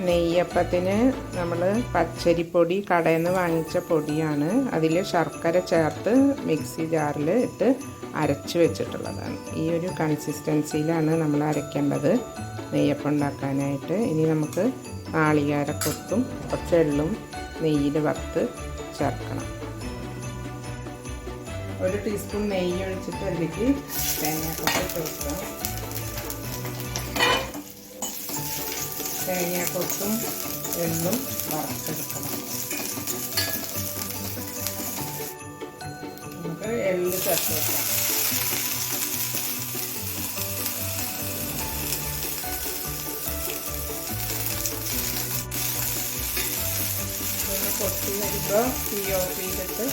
നെയ്യപ്പത്തിന് നമ്മൾ പച്ചരിപ്പൊടി കടയിൽ നിന്ന് വാങ്ങിച്ച പൊടിയാണ്. അതിൽ ശർക്കര ചേർത്ത് മിക്സി ജാറിൽ ഇട്ട് അരച്ച് വെച്ചിട്ടുള്ളതാണ്. ഈ ഒരു കൺസിസ്റ്റൻസിയിലാണ് നമ്മൾ അരയ്ക്കേണ്ടത് നെയ്യപ്പം ഉണ്ടാക്കാനായിട്ട്. ഇനി നമുക്ക് നാളികേരക്കൊത്തും കുറച്ച് എള്ളും നെയ്യിൽ വറുത്ത് ചേർക്കണം. 1 ടീസ്പൂൺ നെയ്യ് ഒഴിച്ചിട്ട് അതിലേക്ക് തേങ്ങാക്കൊത്ത് ചേർക്കാം. തേങ്ങാക്കൊത്തും എള്ളും വറുത്തെടുക്കണം. നമുക്ക് എള്ള് ചേർത്ത് വെക്കാം. കൊത്തി വരുമ്പോൾ തീ ഓഫ് ചെയ്തിട്ട്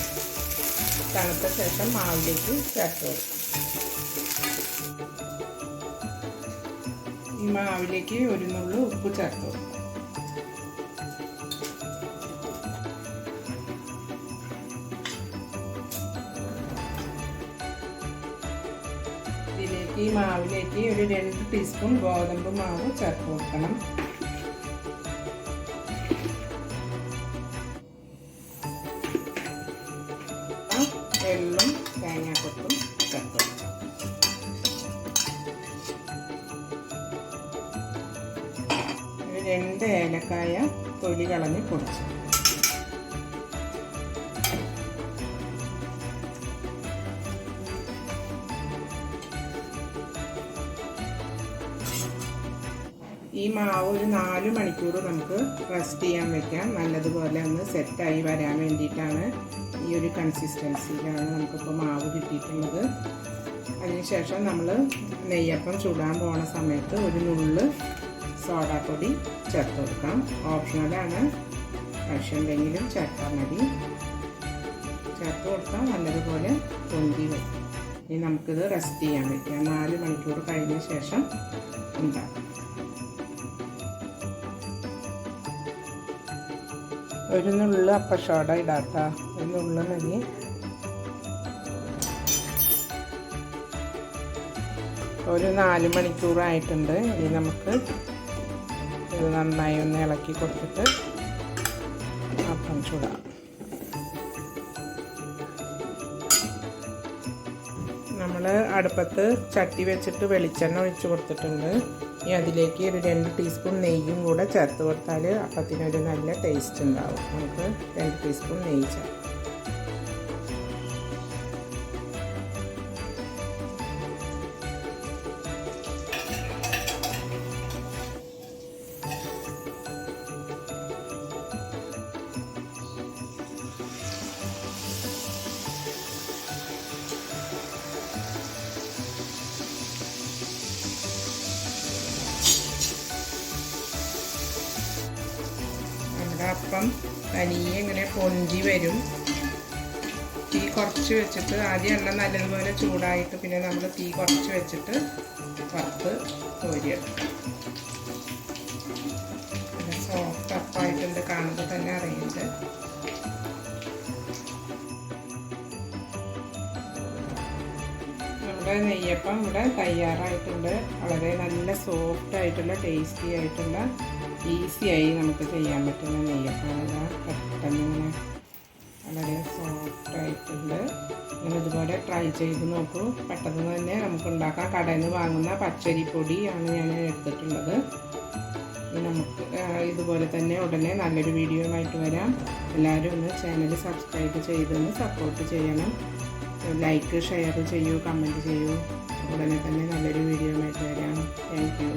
തണുത്ത ശേഷം മാവിലേക്ക് ചേർത്ത് വെക്കും. ഈ മാവിലേക്ക് 1 നുള്ളു ഉപ്പ് ചേർത്ത് വെക്കും. ഈ മാവിലേക്ക് 2 ടീസ്പൂൺ ഗോതമ്പ് മാവ് ചേർത്ത് കൊടുക്കണം. എള്ളും തേങ്ങാക്കൊത്തും ചേർത്ത് കൊടുക്കാം. ഒരു 2 ഏലക്കായ തൊലി കളഞ്ഞ് പൊടിച്ച്. ഈ മാവ് ഒരു 4 മണിക്കൂർ നമുക്ക് റെസ്റ്റ് ചെയ്യാൻ വെക്കാം. നല്ലതുപോലെ ഒന്ന് സെറ്റായി വരാൻ വേണ്ടിയിട്ടാണ്. ഈ ഒരു കൺസിസ്റ്റൻസിയിലാണ് നമുക്കിപ്പോൾ മാവ് കിട്ടിയിട്ടുള്ളത്. അതിനുശേഷം നമ്മൾ നെയ്യപ്പം ചുടാൻ പോണ സമയത്ത് 1 നുള്ള് സോഡാപ്പൊടി ചേർത്ത് കൊടുക്കാം. ഓപ്ഷണലാണ്, ആവശ്യമുണ്ടെങ്കിലും ചേർത്താൽ മതി. ചേർത്ത് കൊടുത്താൽ നല്ലതുപോലെ പൊന്തി വരും. ഇനി നമുക്കിത് റെസ്റ്റ് ചെയ്യാൻ വെക്കാം. 4 മണിക്കൂർ കഴിഞ്ഞ ശേഷം ഉണ്ടാക്കാം. 1 നുള്ള് അപ്പസോഡ ഇടാട്ട. 1 നുള്ള് മതി. ഒരു 4 മണിക്കൂറായിട്ടുണ്ട്. ഇനി നമുക്ക് ഇത് നന്നായി ഒന്ന് ഇളക്കി കൊടുത്തിട്ട് അപ്പം ചൂടാം. നമ്മൾ അടുപ്പത്ത് ചട്ടി വെച്ചിട്ട് വെളിച്ചെണ്ണ ഒഴിച്ച് കൊടുത്തിട്ടുണ്ട്. ഇനി അതിലേക്ക് ഒരു 2 ടീസ്പൂൺ നെയ്യും കൂടെ ചേർത്ത് കൊടുത്താൽ അപ്പത്തിനൊരു നല്ല ടേസ്റ്റ് ഉണ്ടാവും. നമുക്ക് 2 ടീസ്പൂൺ നെയ്യ് ചേർക്കാം. അപ്പം തനിയെ ഇങ്ങനെ പൊന്തി വരും. തീ കുറച്ച് വെച്ചിട്ട് ആദ്യം എണ്ണ നല്ലതുപോലെ ചൂടായിട്ട് പിന്നെ നമ്മൾ തീ കുറച്ച് വെച്ചിട്ട് വറുത്ത് കോരിയെടുക്കാം. പിന്നെ സോഫ്റ്റ് അപ്പായിട്ടുണ്ട്, കാണുമ്പോൾ തന്നെ അറിയുന്നുണ്ട്. നമ്മുടെ നെയ്യപ്പം ഇവിടെ തയ്യാറായിട്ടുണ്ട്. വളരെ നല്ല സോഫ്റ്റ് ആയിട്ടുള്ള ടേസ്റ്റി ആയിട്ടുള്ള ഈസിയായി നമുക്ക് ചെയ്യാൻ പറ്റുന്ന നെയ്യപ്പം. പെട്ടെന്ന് ഇങ്ങനെ വളരെ സോഫ്റ്റ് ആയിട്ടുണ്ട്. നിങ്ങൾ ഇതുപോലെ ട്രൈ ചെയ്ത് നോക്കൂ. പെട്ടെന്ന് തന്നെ നമുക്ക് ഉണ്ടാക്കാം. കടയിൽ നിന്ന് വാങ്ങുന്ന പച്ചരിപ്പൊടിയാണ് ഞാൻ എടുത്തിട്ടുള്ളത്. നമുക്ക് ഇതുപോലെ തന്നെ ഉടനെ നല്ലൊരു വീഡിയോയുമായിട്ട് വരാം. എല്ലാവരും ഒന്ന് ചാനൽ സബ്സ്ക്രൈബ് ചെയ്തൊന്ന് സപ്പോർട്ട് ചെയ്യണം. ലൈക്ക്, ഷെയർ ചെയ്യൂ, കമൻറ്റ് ചെയ്യൂ. ഉടനെ തന്നെ നല്ലൊരു വീഡിയോയുമായിട്ട് വരാം. Thank you.